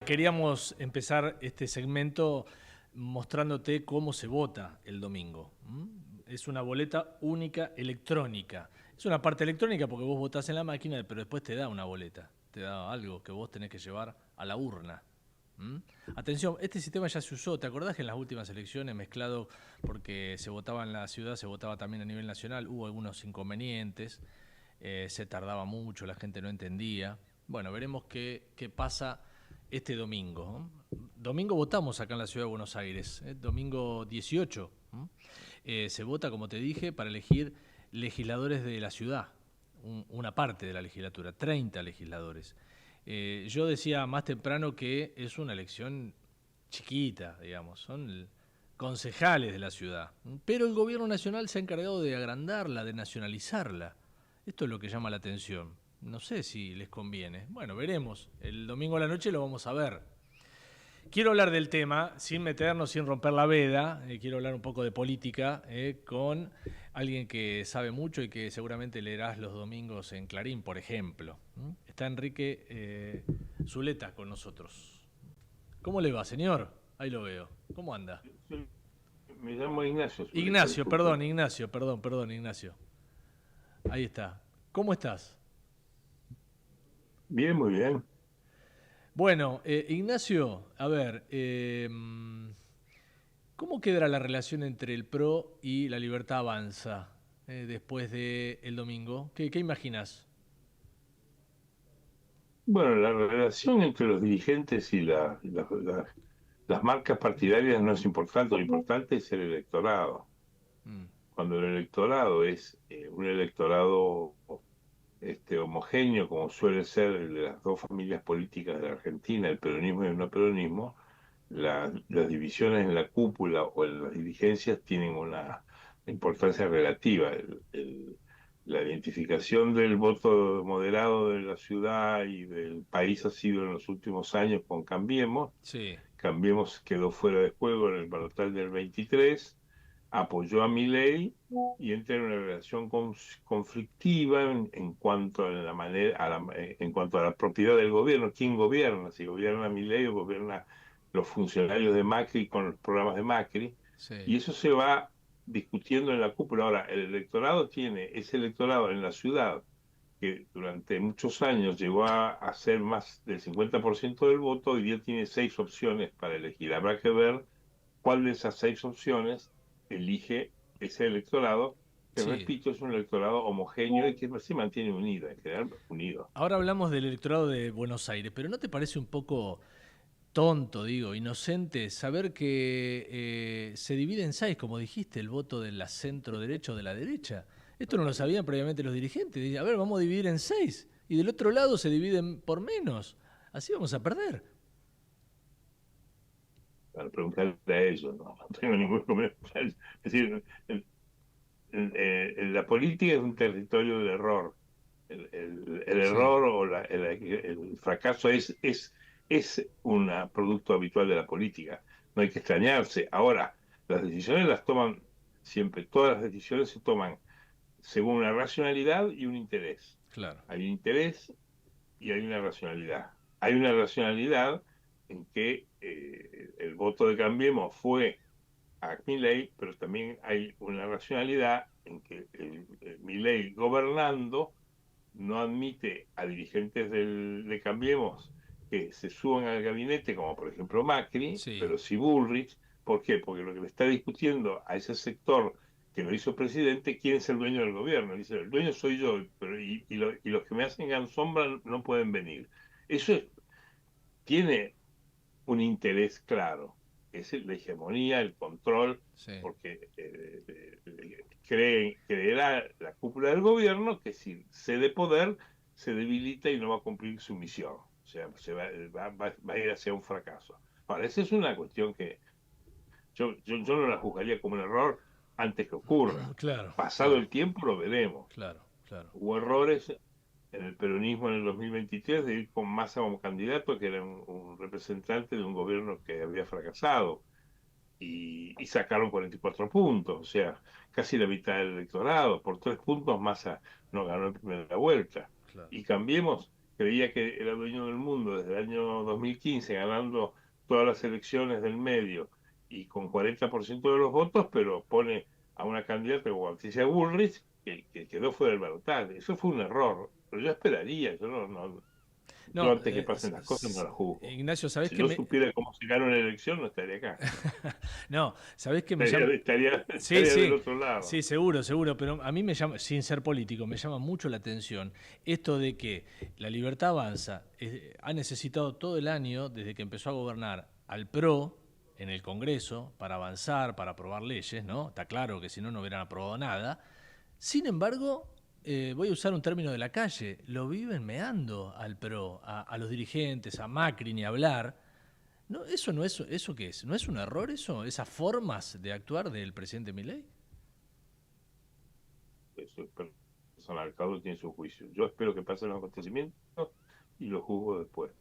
Queríamos empezar este segmento mostrándote cómo se vota el domingo. Es una boleta única electrónica. Es una parte electrónica porque vos votás en la máquina, pero después te da una boleta. Te da algo que vos tenés que llevar a la urna. Atención, este sistema ya se usó. ¿Te acordás que en las últimas elecciones, mezclado porque se votaba en la ciudad, se votaba también a nivel nacional, hubo algunos inconvenientes, se tardaba mucho, la gente no entendía? Bueno, veremos qué pasa este domingo. Domingo votamos acá en la ciudad de Buenos Aires, domingo 18. Se vota, como te dije, para elegir legisladores de la ciudad, una parte de la legislatura, 30 legisladores. Yo decía más temprano que es una elección chiquita, digamos, son concejales de la ciudad. Pero el gobierno nacional se ha encargado de agrandarla, de nacionalizarla. Esto es lo que llama la atención. No sé si les conviene. Bueno, veremos. El domingo a la noche lo vamos a ver. Quiero hablar del tema, sin meternos, sin romper la veda. Quiero hablar un poco de política con alguien que sabe mucho y que seguramente leerás los domingos en Clarín, por ejemplo. Está Enrique Zuleta con nosotros. ¿Cómo le va, señor? Ahí lo veo. ¿Cómo anda? Me llamo Ignacio Zuleta, Ignacio, disculpe. perdón, Ignacio, perdón, Ignacio. Ahí está. ¿Cómo estás? Bien, muy bien. Bueno, Ignacio, a ver, ¿cómo quedará la relación entre el PRO y la Libertad Avanza después del domingo? ¿Qué imaginas? Bueno, la relación entre los dirigentes y las marcas partidarias no es importante, lo importante es el electorado. Mm, Cuando el electorado es un electorado homogéneo, como suele ser el de las dos familias políticas de la Argentina, el peronismo y el no peronismo, las divisiones en la cúpula o en las dirigencias tienen una importancia relativa. La identificación del voto moderado de la ciudad y del país ha sido en los últimos años con Cambiemos. sí, Cambiemos quedó fuera de juego en el balotaje del 23, apoyó a Milei y entra en una relación conflictiva en cuanto a la manera, en cuanto a la propiedad del gobierno, quién gobierna, si gobierna Milei o gobierna los funcionarios de Macri con los programas de Macri, sí. y eso se va discutiendo en la cúpula. Ahora, el electorado tiene ese electorado en la ciudad que durante muchos años llegó a ser más del 50% del voto, hoy día tiene seis opciones para elegir. Habrá que ver cuál de esas seis opciones elige ese electorado, que Sí. repito, es un electorado homogéneo y que se mantiene unido, en general unido. Ahora hablamos del electorado de Buenos Aires, pero ¿no te parece un poco tonto, digo, inocente, saber que se divide en seis, como dijiste, el voto de la centro derecha o de la derecha? Esto no lo sabían previamente los dirigentes. Dicen, a ver, vamos a dividir en seis. Y del otro lado se dividen por menos. Así vamos a perder. Para preguntarle a ellos, no tengo ningún inconveniente. Es decir, la política es un territorio del error. El Sí, error o el fracaso es un producto habitual de la política. No hay que extrañarse. Ahora, las decisiones las toman siempre, todas las decisiones se toman según una racionalidad y un interés. claro. Hay un interés y hay una racionalidad. Hay una racionalidad en que el voto de Cambiemos fue a Milei, pero también hay una racionalidad en que Milei gobernando no admite a dirigentes de Cambiemos que se suban al gabinete, como por ejemplo Macri, Sí, pero sí Bullrich. ¿Por qué? Porque lo que le está discutiendo a ese sector que lo hizo presidente, ¿quién es el dueño del gobierno? Dice, el dueño soy yo, pero y los que me hacen sombra no pueden venir. Eso tiene un interés claro, es la hegemonía, el control, sí. porque creerá la cúpula del gobierno que si cede poder, se debilita y no va a cumplir su misión. O sea, va a ir hacia un fracaso. Ahora, esa es una cuestión que yo no la juzgaría como un error antes que ocurra. Claro, Pasado claro, el tiempo lo veremos. claro, claro. Hubo errores en el peronismo en el 2023 de ir con Massa como candidato, que era un representante de un gobierno que había fracasado, y sacaron 44 puntos, o sea, casi la mitad del electorado. Por 3 puntos Massa no ganó en primera vuelta. Claro. Y Cambiemos creía que era dueño del mundo desde el año 2015, ganando todas las elecciones del medio y con 40% de los votos, pero pone a una candidata como Patricia Bullrich que quedó fuera del balotaje. Eso fue un error, pero yo esperaría, yo No, antes que pasen las cosas no las juzgo. Ignacio, ¿sabés Si qué yo me...? supiera cómo se gana una elección, no estaría acá. No, ¿sabés qué me llama? Sí, Estaría del sí, otro lado. sí, seguro, seguro, pero a mí me llama, sin ser político, me llama mucho la atención esto de que la Libertad Avanza ha necesitado todo el año, desde que empezó a gobernar, al PRO en el Congreso para avanzar, para aprobar leyes, ¿no? Está claro que si no, no hubieran aprobado nada. Sin embargo, voy a usar un término de la calle, lo viven meando al PRO, a los dirigentes, a Macri, ni hablar. No, eso no es, ¿eso qué es? ¿No es un error eso? ¿Esas formas de actuar del presidente Milei? Eso es personal, cada uno tiene su juicio. Yo espero que pasen los acontecimientos y los juzgo después.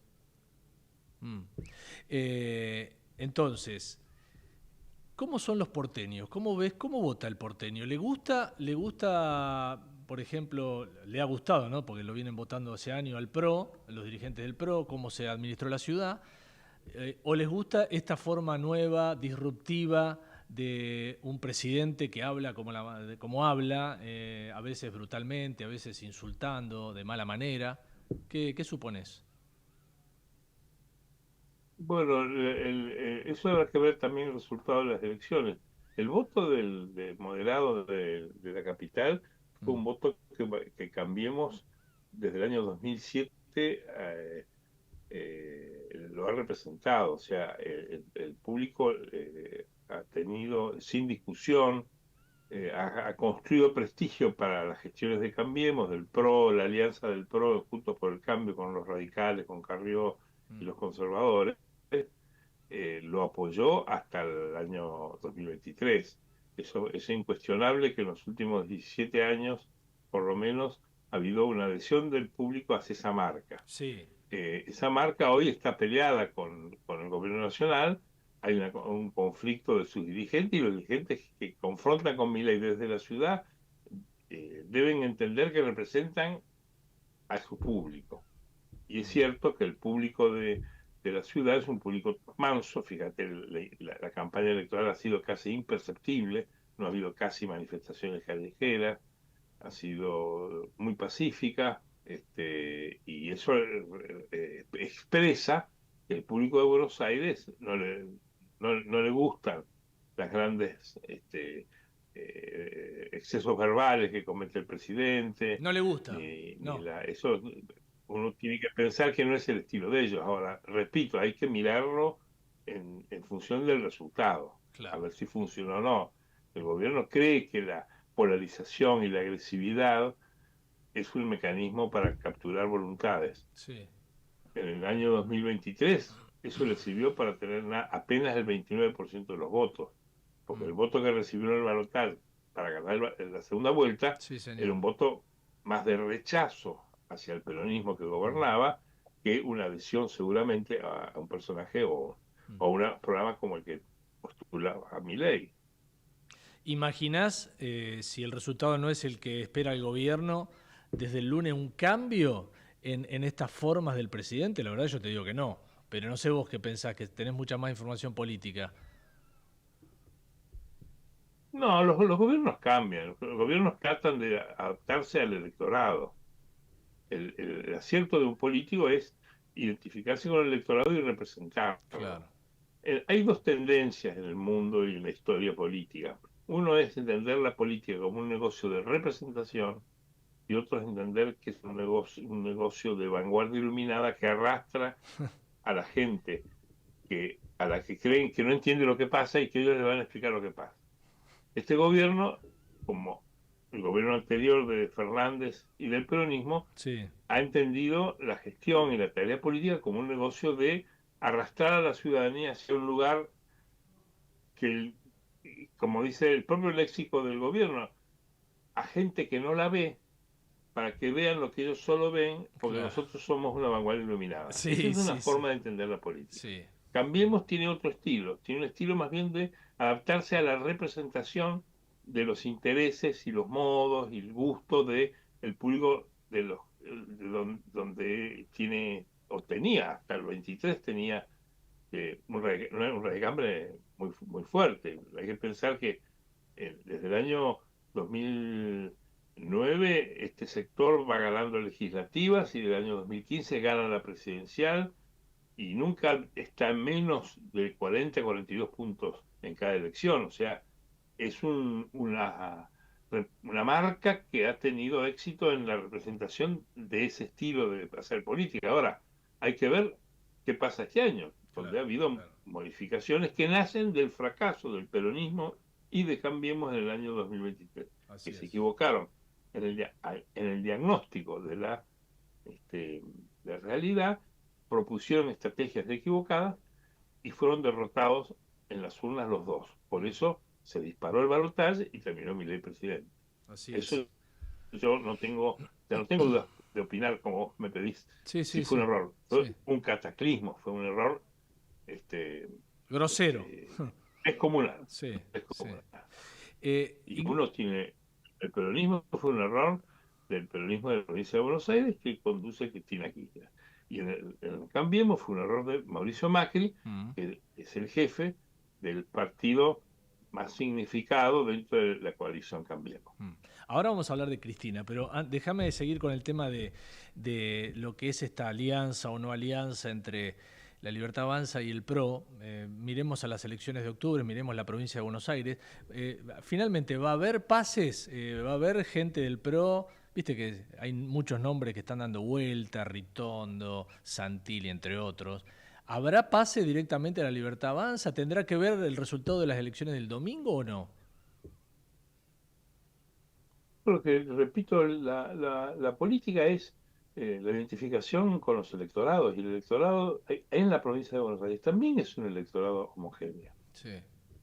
Mm. Entonces, ¿cómo son los porteños? ¿Cómo ves, cómo vota el porteño? Le gusta, por ejemplo, le ha gustado, ¿no? Porque lo vienen votando hace años al PRO, los dirigentes del PRO, cómo se administró la ciudad, o les gusta esta forma nueva, disruptiva, de un presidente que habla como habla, a veces brutalmente, a veces insultando, de mala manera. ¿Qué supones? Bueno, eso habrá que ver también el resultado de las elecciones. El voto del moderado de la capital fue Mm, un voto que Cambiemos desde el año 2007 lo ha representado. O sea, el público ha tenido sin discusión, ha construido prestigio para las gestiones de Cambiemos, del PRO, la alianza del PRO, Juntos por el Cambio, con los radicales, con Carrió y mm, los conservadores. Lo apoyó hasta el año 2023. Eso es incuestionable que en los últimos 17 años, por lo menos, ha habido una adhesión del público hacia esa marca. sí. Esa marca hoy está peleada con el gobierno nacional, hay un conflicto de sus dirigentes y los dirigentes que confrontan con Milei desde la ciudad deben entender que representan a su público. Y es cierto que el público de la ciudad es un público manso, fíjate, la campaña electoral ha sido casi imperceptible, no ha habido casi manifestaciones callejeras, ha sido muy pacífica, y eso expresa que el público de Buenos Aires no le gustan las grandes excesos verbales que comete el presidente, No le gusta. ni No, eso uno tiene que pensar que no es el estilo de ellos. Ahora, repito, hay que mirarlo en función del resultado, a claro. ver si funciona o no. El gobierno cree que la polarización y la agresividad es un mecanismo para capturar voluntades. Sí. En el año 2023 eso le sirvió para tener apenas el 29% de los votos, porque Mm, el voto que recibió en el balotaje para ganar la segunda vuelta sí, era señor. un voto más de rechazo hacia el peronismo que Mm, gobernaba que una adhesión seguramente a un personaje mm. o un programa como el que postulaba a Milei. ¿Imaginás, si el resultado no es el que espera el gobierno, desde el lunes un cambio en estas formas del presidente? La verdad yo te digo que no, pero no sé vos qué pensás, que tenés mucha más información política. No, los gobiernos cambian, los gobiernos tratan de adaptarse al electorado. El acierto de un político es identificarse con el electorado y representarlo. Claro. Hay dos tendencias en el mundo y en la historia política. Uno es entender la política como un negocio de representación y otro es entender que es un negocio de vanguardia iluminada que arrastra a la gente a la que creen que no entiende lo que pasa y que ellos le van a explicar lo que pasa. Este gobierno, como el gobierno anterior de Fernández y del peronismo, Sí, ha entendido la gestión y la tarea política como un negocio de arrastrar a la ciudadanía hacia un lugar que, como dice el propio léxico del gobierno, a gente que no la ve, para que vean lo que ellos solo ven, porque claro. nosotros somos una vanguardia iluminada. Esa Sí, es una sí, sí. forma de entender la política. Sí. Cambiemos tiene otro estilo, tiene un estilo más bien de adaptarse a la representación de los intereses y los modos y el gusto de el público donde tiene, o tenía, hasta el 23 tenía un raigambre muy fuerte. Hay que pensar que desde el año 2009 este sector va ganando legislativas y del año 2015 gana la presidencial y nunca está en menos de 42 puntos en cada elección. O sea, es una marca que ha tenido éxito en la representación de ese estilo de hacer política. Ahora, hay que ver qué pasa este año, donde Claro, ha habido claro. modificaciones que nacen del fracaso del peronismo y de Cambiemos en el año 2023, que Así se es. equivocaron en el diagnóstico de realidad, propusieron estrategias equivocadas y fueron derrotados en las urnas los dos. Por eso se disparó el balotaje y terminó Milei presidente. Así es. Eso yo ya no tengo dudas de opinar como vos me pedís. Sí, Si sí, fue un sí. error, fue Sí. un cataclismo, fue un error este, Grosero. descomunal, Sí, sí. descomunal. Y Ign- uno tiene, el peronismo fue un error del peronismo de la provincia de Buenos Aires que conduce a Cristina Kirchner. Y en el Cambiemos fue un error de Mauricio Macri, Mm, que es el jefe del partido más significado dentro de la coalición Cambiemos. mm. Ahora vamos a hablar de Cristina, pero déjame seguir con el tema de lo que es esta alianza o no alianza entre la Libertad Avanza y el PRO. Miremos a las elecciones de octubre, miremos la provincia de Buenos Aires. Finalmente, ¿va a haber pases? ¿Va a haber gente del PRO? Viste que hay muchos nombres que están dando vuelta, Ritondo, Santilli, entre otros. ¿Habrá pase directamente a la Libertad Avanza? ¿Tendrá que ver el resultado de las elecciones del domingo o no? Porque, repito, la política es la identificación con los electorados, y el electorado en la provincia de Buenos Aires también es un electorado homogéneo. Sí,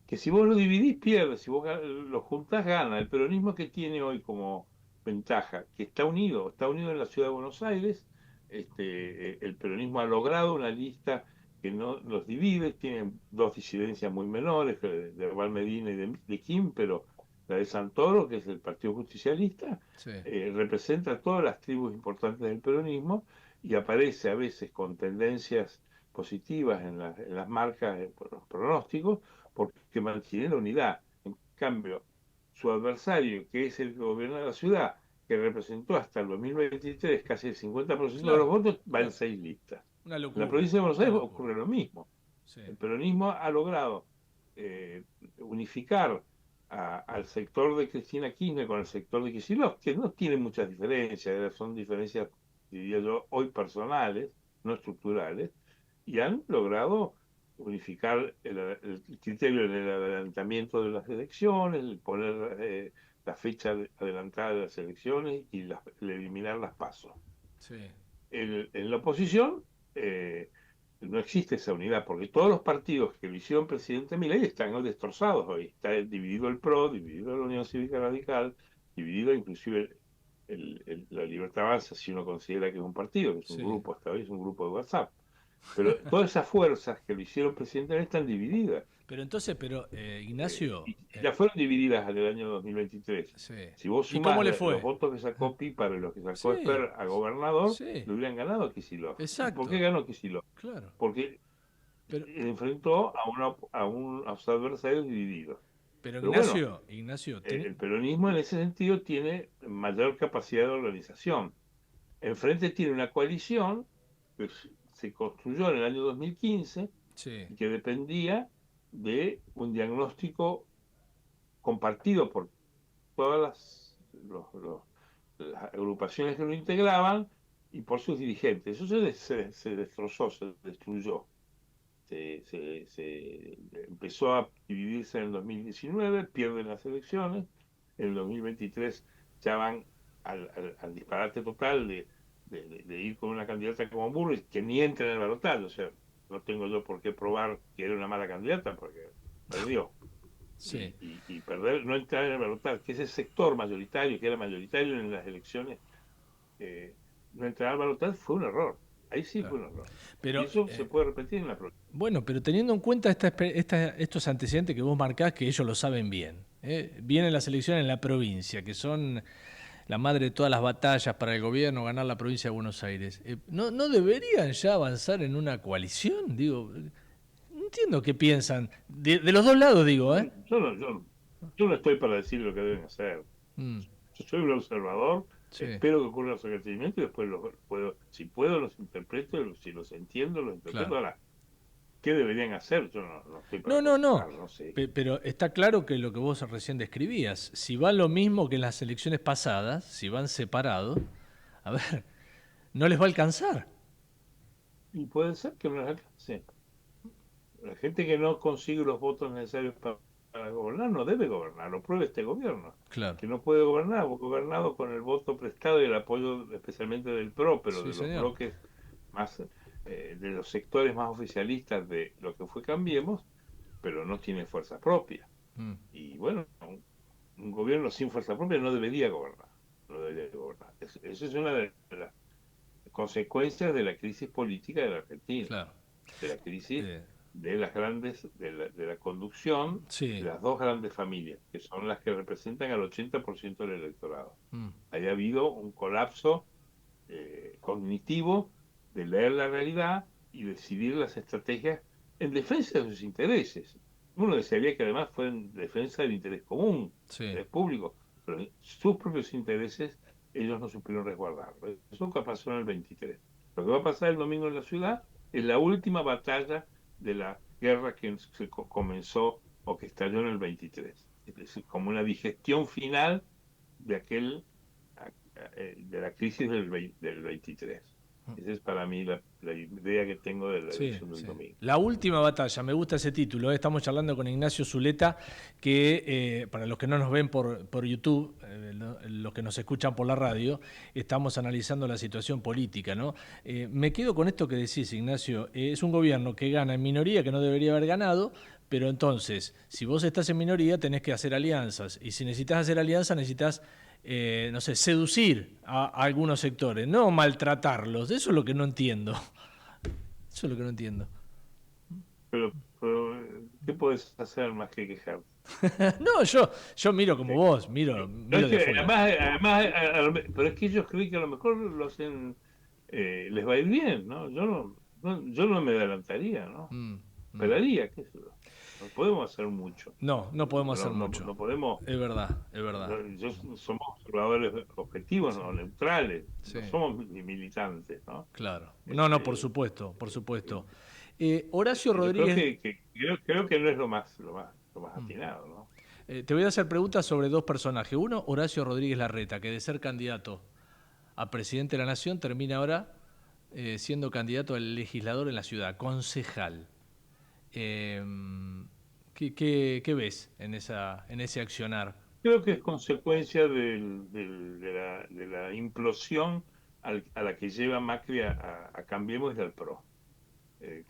Que si vos lo dividís, pierde, si vos lo juntás, gana. El peronismo que tiene hoy como ventaja, que está unido en la ciudad de Buenos Aires, el peronismo ha logrado una lista que no los divide, tienen dos disidencias muy menores, de Herbal Medina y de Kim, pero la de Santoro, que es el Partido Justicialista, sí. representa todas las tribus importantes del peronismo y aparece a veces con tendencias positivas en las marcas, por los pronósticos, porque mantiene la unidad. En cambio, su adversario, que es el que gobierna la ciudad, que representó hasta el 2023 casi el 50% de los Claro, votos, va en claro. 6 listas. Una En la locura, provincia de Buenos una Aires locura. ocurre lo mismo. Sí, El peronismo ha logrado eh, unificar al sector de Cristina Kirchner con el sector de Kicillof, que no tiene muchas diferencias, son diferencias, diría yo, hoy personales, no estructurales, y han logrado unificar el criterio del adelantamiento de las elecciones, el poner la fecha adelantada de las elecciones y el eliminar las pasos. sí, En la oposición no existe esa unidad, porque todos los partidos que lo hicieron presidente Milei están destrozados hoy. Está dividido el PRO, dividido la Unión Cívica Radical, dividido inclusive la Libertad Avanza, si uno considera que es un partido, que es un sí. grupo, hasta hoy es un grupo de WhatsApp. Pero todas esas fuerzas que lo hicieron presidente están divididas. Pero entonces, Ignacio, Y ya fueron divididas en el año 2023. sí. Si vos ¿Y cómo sumás le los fue? votos que sacó Píparo y los que sacó Sí, Esper a gobernador, sí, lo hubieran ganado a Kicillof. ¿Y por qué exacto, ganó Kicillof? claro. Porque Pero, enfrentó a sus adversarios divididos. pero Pero bueno, Ignacio, el peronismo en ese sentido tiene mayor capacidad de organización. Enfrente tiene una coalición que se construyó en el año 2015 sí, y que dependía de un diagnóstico compartido por todas las agrupaciones que lo integraban y por sus dirigentes. Eso se destrozó, se destruyó. Empezó a dividirse en el 2019, pierden las elecciones, en el 2023 ya van al disparate total de ir con una candidata como Burris, que ni entra en el balotaje, o sea, no tengo yo por qué probar que era una mala candidata, porque perdió. sí. Y perder, no entrar en el balotaje, que ese sector mayoritario, que era mayoritario en las elecciones, eh, no entrar al balotaje fue un error. Ahí sí Claro. fue un error. Y Pero, eso se puede repetir en la próxima. bueno, pero teniendo en cuenta estos antecedentes que vos marcás, que ellos lo saben bien, ¿eh? Vienen las elecciones en la provincia, que son la madre de todas las batallas para el gobierno, ganar la provincia de Buenos Aires. ¿No deberían ya avanzar en una coalición? Digo, no entiendo qué piensan. De los dos lados, digo, ¿eh? Yo no estoy para decir lo que deben hacer. Mm, Yo soy un observador, sí, espero que ocurran los acontecimientos y después si puedo los interpreto, si los entiendo, los interpreto. claro. Ahora, ¿qué deberían hacer? Yo no estoy para No. aconsejar, no sé. Pero está claro que lo que vos recién describías, si va lo mismo que en las elecciones pasadas, si van separados, a ver, no les va a alcanzar. Y puede ser que no les alcance. La gente que no consigue los votos necesarios para gobernar no debe gobernar, lo prueba este gobierno, Claro. que no puede gobernar, gobernado con el voto prestado y el apoyo especialmente del PRO, pero Sí, de los señor. bloques más, de los sectores más oficialistas de lo que fue Cambiemos, pero no tiene fuerza propia. Mm, Y bueno, un gobierno sin fuerza propia no debería gobernar, no debería gobernar. Eso es una de las consecuencias de la crisis política de la Argentina, claro. de la crisis Eh, de las grandes, de la conducción de sí. las dos grandes familias, que son las que representan al 80% del electorado. Mm, Haya habido un colapso cognitivo de leer la realidad y decidir las estrategias en defensa de sus intereses. Uno desearía que además fuera en defensa del interés común, sí. interés público, pero sus propios intereses ellos no supieron resguardarlo. Eso es lo que pasó en el 23. Lo que va a pasar el domingo en la ciudad es la última batalla de la guerra que comenzó o que estalló en el 23. Es decir, como una digestión final de de la crisis del 23. Esa es para mí la idea que tengo de la Sí, elección del sí. domingo. La última batalla, me gusta ese título. Estamos charlando con Ignacio Zuleta, que para los que no nos ven por YouTube, los que nos escuchan por la radio, estamos analizando la situación política, ¿no? Me quedo con esto que decís, Ignacio. Es un gobierno que gana en minoría, que no debería haber ganado, pero entonces, si vos estás en minoría, tenés que hacer alianzas. Y si necesitas hacer alianzas, necesitas, no sé, seducir a algunos sectores, no maltratarlos. Eso es lo que no entiendo. Eso es lo que no entiendo. Pero ¿qué puedes hacer más que quejarte? No, yo miro como vos, No es miro de que, afuera. pero es que ellos creen que a lo mejor lo hacen, les va a ir bien, ¿no? Yo no me adelantaría, ¿no? Mm, mm. Esperaría, qué sé yo. No podemos hacer mucho. No podemos hacer mucho. No podemos, Es verdad, es verdad. somos observadores objetivos, Sí, no neutrales, sí, no somos ni militantes, ¿no? claro. No, por Este, supuesto, por supuesto. Horacio yo creo Rodríguez, creo que no es lo más mm, atinado, ¿no? te voy a hacer preguntas sobre dos personajes. Uno, Horacio Rodríguez Larreta, que de ser candidato a presidente de la Nación termina ahora siendo candidato al legislador en la ciudad, concejal. Eh, ¿qué ves en ese accionar? Creo que es consecuencia de la implosión a la que lleva Macri a Cambiemos y al PRO.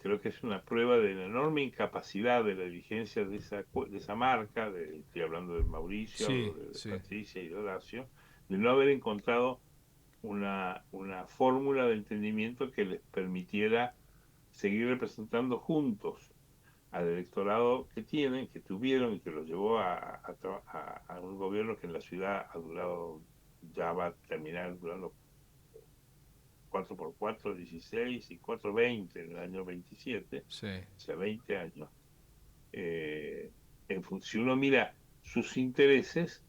Creo que es una prueba de la enorme incapacidad de la dirigencia de esa marca, estoy hablando de Mauricio, Sí, de sí. Patricia y de Horacio, de no haber encontrado una fórmula de entendimiento que les permitiera seguir representando juntos al electorado que tienen, que tuvieron y que los llevó a un gobierno que en la ciudad ha durado, ya va a terminar durando 4x4, 16 y 4x20 en el año 27, Sí, o sea, 20 años. Eh, si uno mira sus intereses,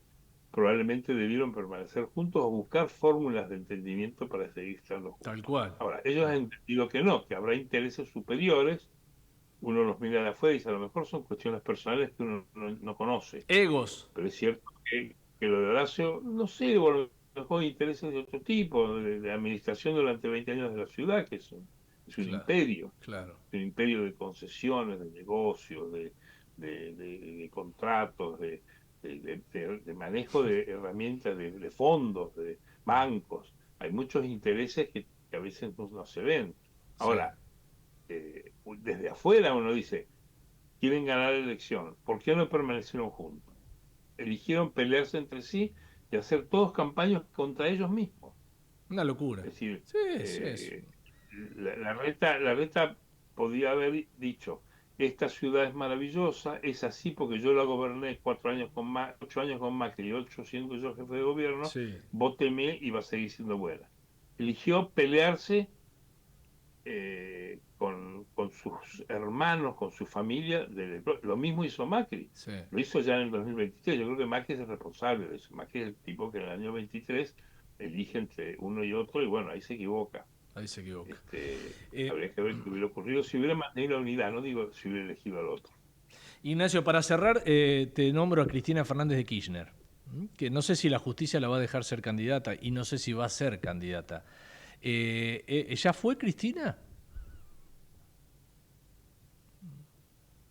probablemente debieron permanecer juntos o buscar fórmulas de entendimiento para seguir estando tal juntos. cual. Ahora, ellos han entendido que no, que habrá intereses superiores. Uno los mira de afuera y dice, a lo mejor son cuestiones personales que uno no conoce. Egos. Pero es cierto que lo de Horacio, no sé, o a lo mejor intereses de otro tipo, de administración durante 20 años de la ciudad, que es Claro, claro. un imperio de concesiones, de negocios, de contratos, de manejo de herramientas, de fondos, de bancos. Hay muchos intereses que a veces no se ven. Sí, Ahora, desde afuera uno dice, quieren ganar la elección, ¿por qué no permanecieron juntos? Eligieron pelearse entre sí y hacer todos campañas contra ellos mismos. una locura. Es decir, Sí, sí, es. la reta podía haber dicho, esta ciudad es maravillosa, es así porque yo la goberné 4 años con Macri, 8 años con Macri y 8 siendo yo jefe de gobierno, Sí. vóteme y va a seguir siendo buena. Eligió pelearse con sus hermanos, con su familia, lo mismo hizo Macri, Sí. lo hizo ya en el 2023. Yo creo que Macri es el responsable de eso. Macri es el tipo que en el año 23 elige entre uno y otro y bueno, ahí se equivoca. Ahí se equivoca. Habría que ver qué hubiera ocurrido si hubiera mantenido la unidad, no digo si hubiera elegido al otro. Ignacio, para cerrar, te nombro a Cristina Fernández de Kirchner, que no sé si la justicia la va a dejar ser candidata y no sé si va a ser candidata. ¿Ya fue Cristina?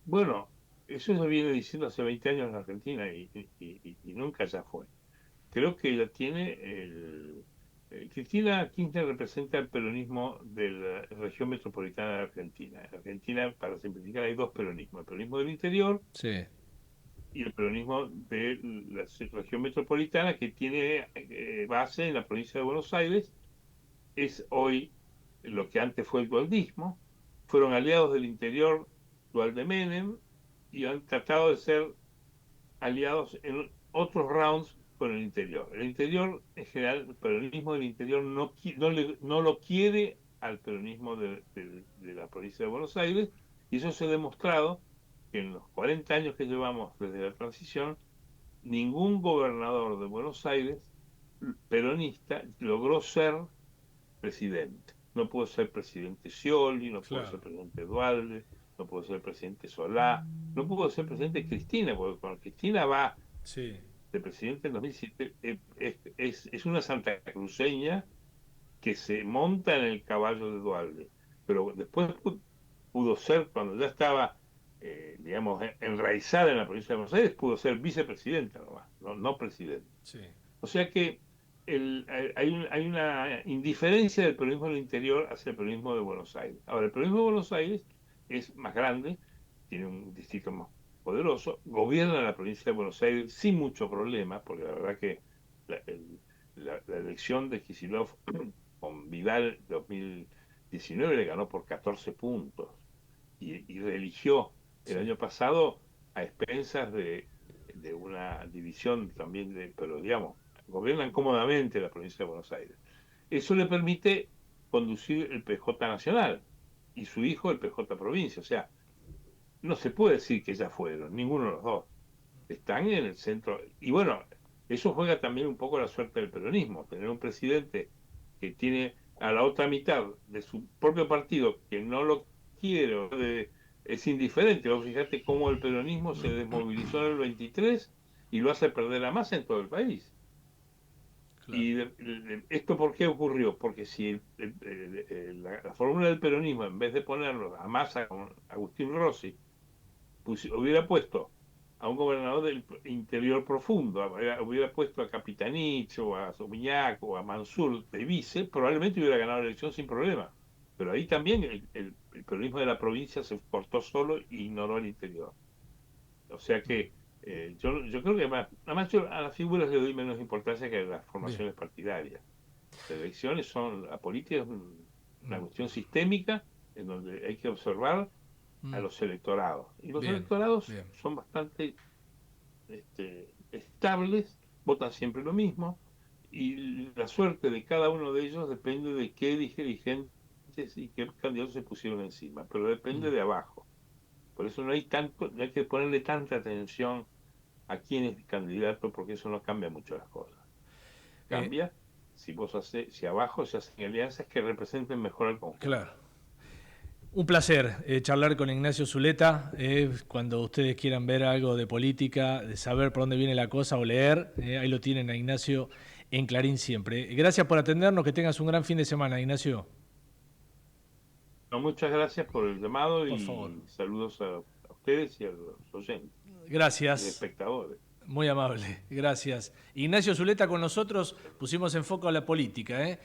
Bueno, eso se viene diciendo hace 20 años en Argentina y nunca ya fue. Creo que ella tiene Cristina Kirchner representa el peronismo de la región metropolitana de Argentina. En Argentina, para simplificar, hay dos peronismos: el peronismo del interior Sí, y el peronismo de la región metropolitana, que tiene base en la provincia de Buenos Aires. Es hoy lo que antes fue el dualdismo. Fueron aliados del interior dual de Menem y han tratado de ser aliados en otros rounds con el interior. El interior, en general, el peronismo del interior no lo quiere al peronismo de la provincia de Buenos Aires, y eso se ha demostrado que en los 40 años que llevamos desde la transición, ningún gobernador de Buenos Aires peronista logró ser presidente. No pudo ser presidente Scioli, no pudo ser claro. presidente Dualde, no pudo ser presidente Solá, no pudo ser presidente Cristina, porque cuando Cristina va Sí, de presidente en 2007, es una santacruceña que se monta en el caballo de Dualde. Pero después pudo ser, cuando ya estaba, digamos, enraizada en la provincia de Buenos Aires, pudo ser vicepresidenta nomás, no presidente. sí. O sea que hay una indiferencia del peronismo del interior hacia el peronismo de Buenos Aires. Ahora, el peronismo de Buenos Aires es más grande, tiene un distrito más poderoso, gobierna la provincia de Buenos Aires sin mucho problema, porque la verdad que la elección de Kicillof con Vidal 2019 le ganó por 14 puntos y reeligió el Sí. año pasado a expensas de una división también pero digamos, gobiernan cómodamente la provincia de Buenos Aires. Eso le permite conducir el PJ Nacional y su hijo el PJ Provincia. O sea, no se puede decir que ya fueron, ninguno de los dos. Están en el centro. Y bueno, eso juega también un poco la suerte del peronismo, tener un presidente que tiene a la otra mitad de su propio partido que no lo quiere, es indiferente. Vos fíjate cómo el peronismo se desmovilizó en el 23 y lo hace perder a Massa en todo el país. Claro. ¿Y esto por qué ocurrió? Porque si la fórmula del peronismo, en vez de ponerlo a Massa con Agustín Rossi, hubiera puesto a un gobernador del interior profundo, hubiera puesto a Capitanich o a Somiñac o a Mansur de vice, probablemente hubiera ganado la elección sin problema. Pero ahí también el peronismo de la provincia se cortó solo e ignoró el interior. O sea que yo creo que además yo a las figuras le doy menos importancia que a las Bien. formaciones partidarias. Las elecciones la política es una Mm, cuestión sistémica en donde hay que observar a mm. los electorados. Y los Bien, electorados bien. son bastante estables, votan siempre lo mismo, y la suerte de cada uno de ellos depende de qué dirigentes y qué candidatos se pusieron encima, pero depende Mm. de abajo. Por eso no hay que ponerle tanta atención a quién es candidato, porque eso no cambia mucho las cosas. Eh, Cambia si abajo se hacen alianzas que representen mejor al conjunto. claro. Un placer charlar con Ignacio Zuleta. Cuando ustedes quieran ver algo de política, de saber por dónde viene la cosa o leer, ahí lo tienen a Ignacio en Clarín siempre. Gracias por atendernos, que tengas un gran fin de semana, Ignacio. No, muchas gracias por el llamado Por favor. y saludos a ustedes y a los oyentes y Gracias. espectadores. Muy amable, gracias. Ignacio Zuleta con nosotros, pusimos en foco a la política.